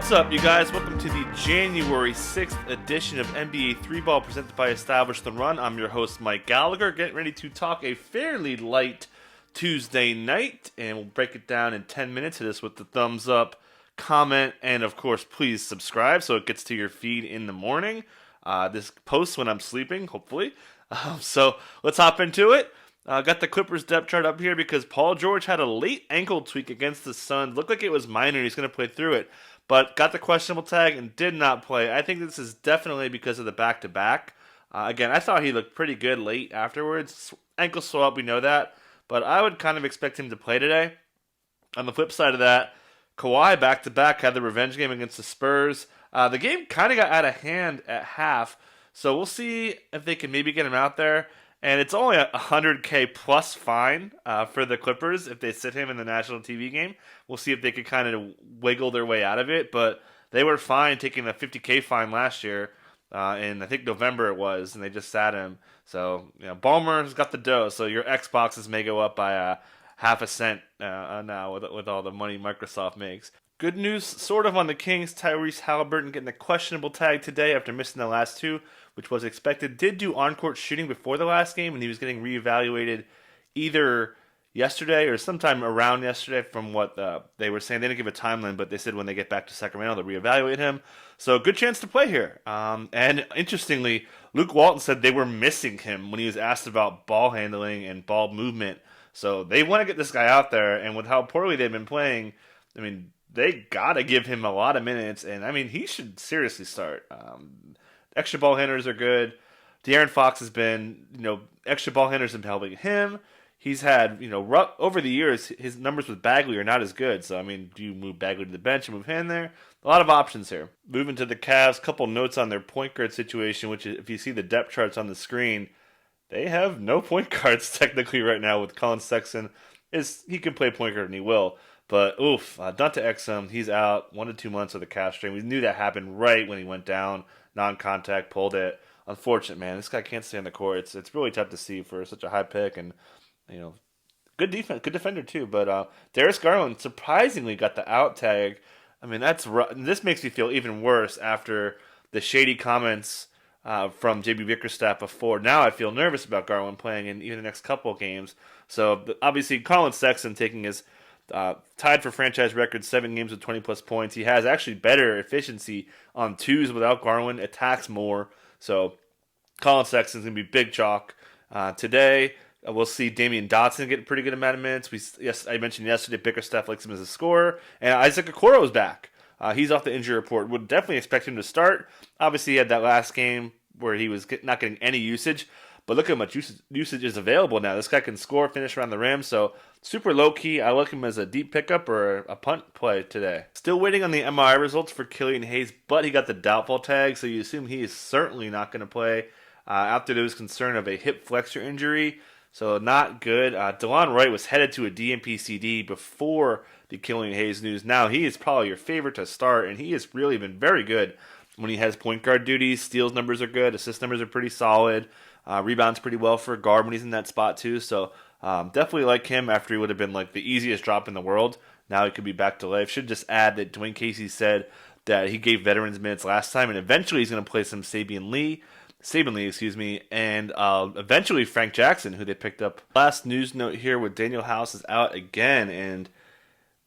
What's up, you guys? Welcome to the January 6th edition of NBA 3-Ball presented by Establish the Run. I'm your host, Mike Gallagher, getting ready to talk a fairly light Tuesday night, and we'll break it down in 10 minutes. Hit us with the thumbs up, comment, and of course, please subscribe so it gets to your feed in the morning. This posts when I'm sleeping, hopefully. So let's hop into it. Got the Clippers depth chart up here because Paul George had a late ankle tweak against the Suns. Looked like it was minor and he's going to play through it, but got the questionable tag and did not play. I think this is definitely because of the back-to-back. Again, I thought he looked pretty good late afterwards. Ankle swell up, we know that, but I would kind of expect him to play today. On the flip side of that, Kawhi back-to-back had the revenge game against the Spurs. The game kind of got out of hand at half, so we'll see if they can maybe get him out there. And it's only a $100K plus fine for the Clippers if they sit him in the national TV game. We'll see if they could kind of wiggle their way out of it. But they were fine taking a $50K fine last year in, I think, November it was, and they just sat him. So, Ballmer's got the dough, so your Xboxes may go up by half a cent now with all the money Microsoft makes. Good news, sort of, on the Kings. Tyrese Haliburton getting a questionable tag today after missing the last two, which was expected. Did do on-court shooting before the last game, and he was getting reevaluated either yesterday or sometime around yesterday from what they were saying. They didn't give a timeline, but they said when they get back to Sacramento, they'll reevaluate him. So good chance to play here. And interestingly, Luke Walton said they were missing him when he was asked about ball handling and ball movement. So they want to get this guy out there, and with how poorly they've been playing, I mean, they got to give him a lot of minutes, and I mean, he should seriously start. Extra ball handlers are good. De'Aaron Fox has been, extra ball handlers have been helping him. He's had, over the years, his numbers with Bagley are not as good. So, I mean, do you move Bagley to the bench and move him there? A lot of options here. Moving to the Cavs, couple notes on their point guard situation, which is, if you see the depth charts on the screen, they have no point guards technically right now with Colin Sexton. He can play point guard and he will. But, Dante Exum, he's out 1 to 2 months with a calf strain. We knew that happened right when he went down. Non-contact, pulled it. Unfortunate, man. This guy can't stay on the court. It's really tough to see for such a high pick. And, good defense, good defender too. But Darius Garland surprisingly got the out tag. I mean, this makes me feel even worse after the shady comments from JB Bickerstaff before. Now I feel nervous about Garland playing in even the next couple of games. So, obviously, Colin Sexton taking his tied for franchise record, 7 games with 20-plus points. He has actually better efficiency on twos without Garland, attacks more. So Colin Sexton's going to be big chalk. Today, we'll see Damian Dotson get a pretty good amount of minutes. I mentioned yesterday Bickerstaff likes him as a scorer. And Isaac Okoro is back. He's off the injury report. Would definitely expect him to start. Obviously, he had that last game where he was not getting any usage. But look at how much usage is available now. This guy can score, finish around the rim. So super low-key. I like him as a deep pickup or a punt play today. Still waiting on the MRI results for Killian Hayes, but he got the doubtful tag, so you assume he is certainly not going to play after there was concern of a hip flexor injury. So not good. DeLon Wright was headed to a DNP-CD before the Killian Hayes news. Now he is probably your favorite to start, and he has really been very good when he has point guard duties. Steals numbers are good. Assist numbers are pretty solid. Rebounds pretty well for a guard when he's in that spot too. So definitely like him after he would have been like the easiest drop in the world. Now he could be back to life. Should just add that Dwayne Casey said that he gave veterans minutes last time, and eventually he's going to play some Saban Lee, and eventually Frank Jackson, who they picked up. Last news note here with Daniel House is out again, and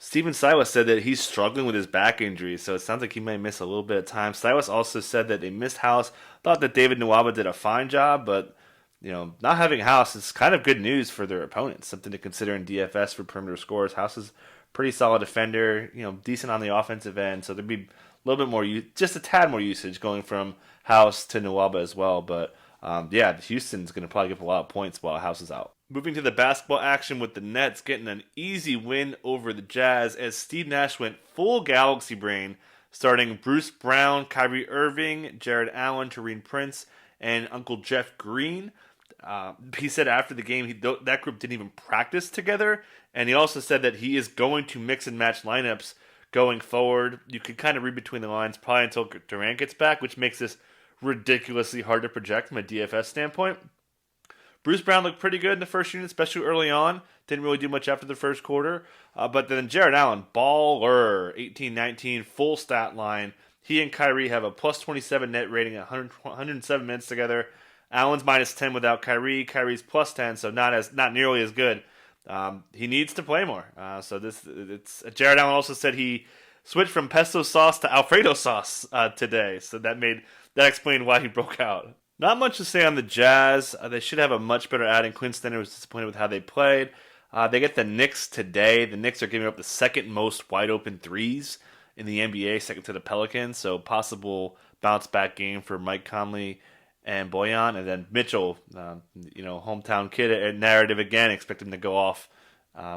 Stephen Silas said that he's struggling with his back injury, so it sounds like he may miss a little bit of time. Silas also said that they missed House, thought that David Nwaba did a fine job, but not having House is kind of good news for their opponents, something to consider in DFS for perimeter scorers. House is a pretty solid defender, decent on the offensive end, so there'd be a little bit more, just a tad more usage going from House to Nwaba as well, but Houston's going to probably give a lot of points while House is out. Moving to the basketball action with the Nets getting an easy win over the Jazz as Steve Nash went full galaxy brain, starting Bruce Brown, Kyrie Irving, Jared Allen, Taurean Prince, and Uncle Jeff Green. He said after the game that group didn't even practice together, and he also said that he is going to mix and match lineups going forward. You could kind of read between the lines probably until Durant gets back, which makes this ridiculously hard to project from a DFS standpoint. Bruce Brown looked pretty good in the first unit, especially early on. Didn't really do much after the first quarter. But then Jared Allen, baller, 18-19, full stat line. He and Kyrie have a plus 27 net rating at 107 minutes together. Allen's minus 10 without Kyrie. Kyrie's plus 10, so not nearly as good. He needs to play more. Jared Allen also said he switched from pesto sauce to Alfredo sauce today, so that explained why he broke out. Not much to say on the Jazz. They should have a much better outing. Quinn Snyder was disappointed with how they played. They get the Knicks today. The Knicks are giving up the second most wide open threes in the NBA, second to the Pelicans. So possible bounce back game for Mike Conley and Bojan. And then Mitchell, hometown kid narrative again. Expect him to go off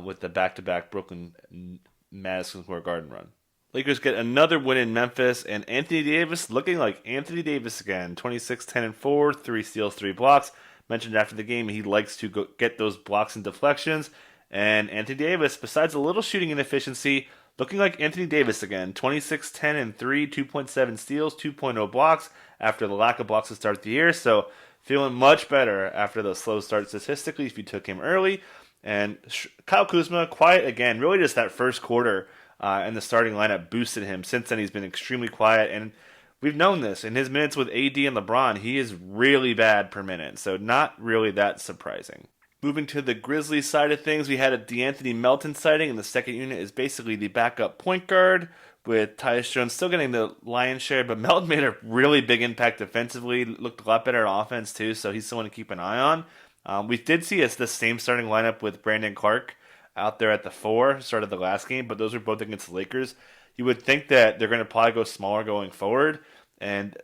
with the back-to-back Brooklyn Madison Square Garden run. Lakers get another win in Memphis, and Anthony Davis looking like Anthony Davis again. 26, 10, and 4, 3 steals, 3 blocks. Mentioned after the game he likes to get those blocks and deflections. And Anthony Davis, besides a little shooting inefficiency, looking like Anthony Davis again. 26, 10, and 3, 2.7 steals, 2.0 blocks after the lack of blocks to start the year. So feeling much better after the slow start statistically if you took him early. And Kyle Kuzma, quiet again. Really just that first quarter and the starting lineup boosted him. Since then, he's been extremely quiet, and we've known this. In his minutes with AD and LeBron, he is really bad per minute, so not really that surprising. Moving to the Grizzlies side of things, we had a DeAnthony Melton sighting, and the second unit is basically the backup point guard, with Tyus Jones still getting the lion's share, but Melton made a really big impact defensively, looked a lot better on offense too, so he's someone to keep an eye on. We did see the same starting lineup with Brandon Clark out there at the 4, started the last game, but those were both against the Lakers. You would think that they're going to probably go smaller going forward, and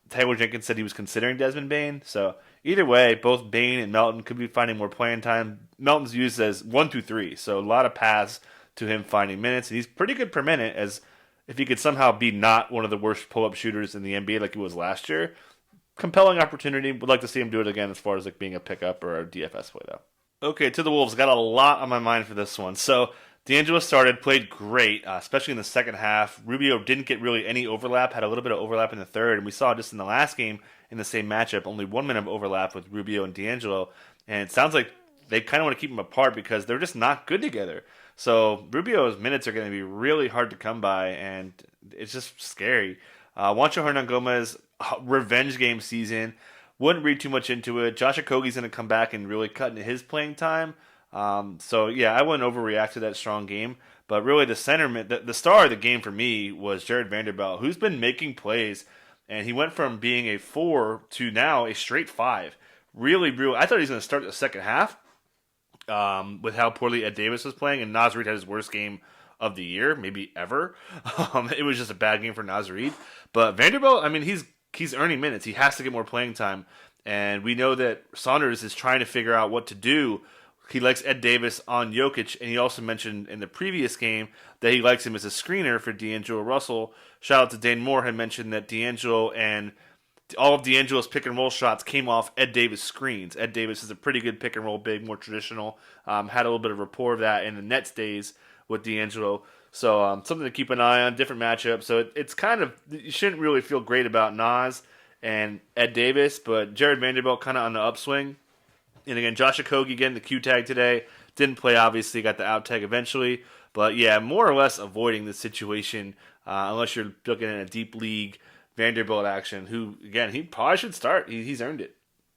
Taylor Jenkins said he was considering Desmond Bane, so either way, both Bane and Melton could be finding more playing time. Melton's used as 1 through 3, so a lot of paths to him finding minutes, and he's pretty good per minute, as if he could somehow be not one of the worst pull-up shooters in the NBA like he was last year. Compelling opportunity. Would like to see him do it again as far as being a pickup or a DFS play, though. Okay, to the Wolves. Got a lot on my mind for this one. So, D'Angelo played great, especially in the second half. Rubio didn't get really any overlap, had a little bit of overlap in the third, and we saw just in the last game in the same matchup, only 1 minute of overlap with Rubio and D'Angelo, and it sounds like they kind of want to keep them apart because they're just not good together. So, Rubio's minutes are going to be really hard to come by, and it's just scary. Juancho Hernan-Gomez, revenge game season. Wouldn't read too much into it. Josh Okogie's going to come back and really cut into his playing time. So, yeah, I wouldn't overreact to that strong game. But really the star of the game for me was Jared Vanderbilt, who's been making plays. And he went from being a 4 to now a straight 5. Really, I thought he was going to start the second half with how poorly Ed Davis was playing. And Naz Reid had his worst game of the year, maybe ever. It was just a bad game for Naz Reid. But Vanderbilt, I mean, he's earning minutes. He has to get more playing time. And we know that Saunders is trying to figure out what to do. He likes Ed Davis on Jokic, and he also mentioned in the previous game that he likes him as a screener for D'Angelo Russell. Shout out to Dane Moore, had mentioned that D'Angelo and all of D'Angelo's pick and roll shots came off Ed Davis screens. Ed Davis is a pretty good pick and roll big, more traditional. Had a little bit of rapport of that in the Nets days with D'Angelo. So something to keep an eye on, different matchup. So it's kind of, you shouldn't really feel great about Nas and Ed Davis, but Jared Vanderbilt kind of on the upswing. And again, Josh Okogie getting the Q tag today. Didn't play, obviously, got the out tag eventually. But yeah, more or less avoiding the situation unless you're looking at a deep league Vanderbilt action, who, again, he probably should start. He's earned it.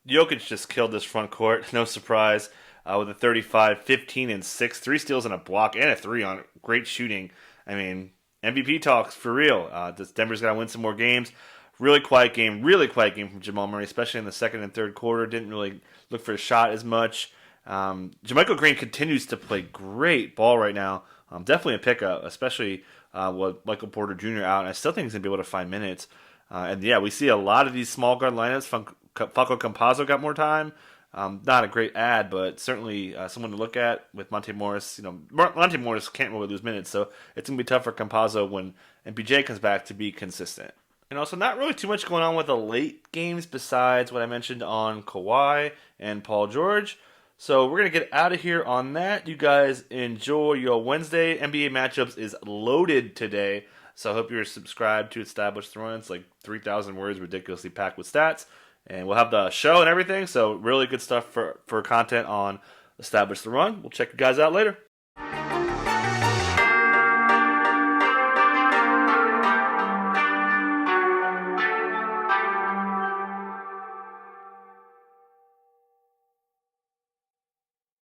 Jokic just killed this front court, no surprise. With a 35, 15, and 6, 3 steals and a block, and a 3 on it. Great shooting. I mean, MVP talks for real. Denver's got to win some more games. Really quiet game from Jamal Murray, especially in the second and third quarter. Didn't really look for a shot as much. Jermichael Green continues to play great ball right now. Definitely a pickup, especially with Michael Porter Jr. out. And I still think he's going to be able to find minutes. And yeah, we see a lot of these small guard lineups. Facu Campazzo got more time. Not a great ad, but certainly someone to look at with Monte Morris. Monte Morris can't really lose minutes, so it's going to be tough for Campazzo when MPJ comes back to be consistent. And also not really too much going on with the late games besides what I mentioned on Kawhi and Paul George. So we're going to get out of here on that. You guys enjoy your Wednesday. NBA Matchups is loaded today, so I hope you're subscribed to Established Throne. It's like 3,000 words, ridiculously packed with stats. And we'll have the show and everything. So really good stuff for content on Establish the Run. We'll check you guys out later.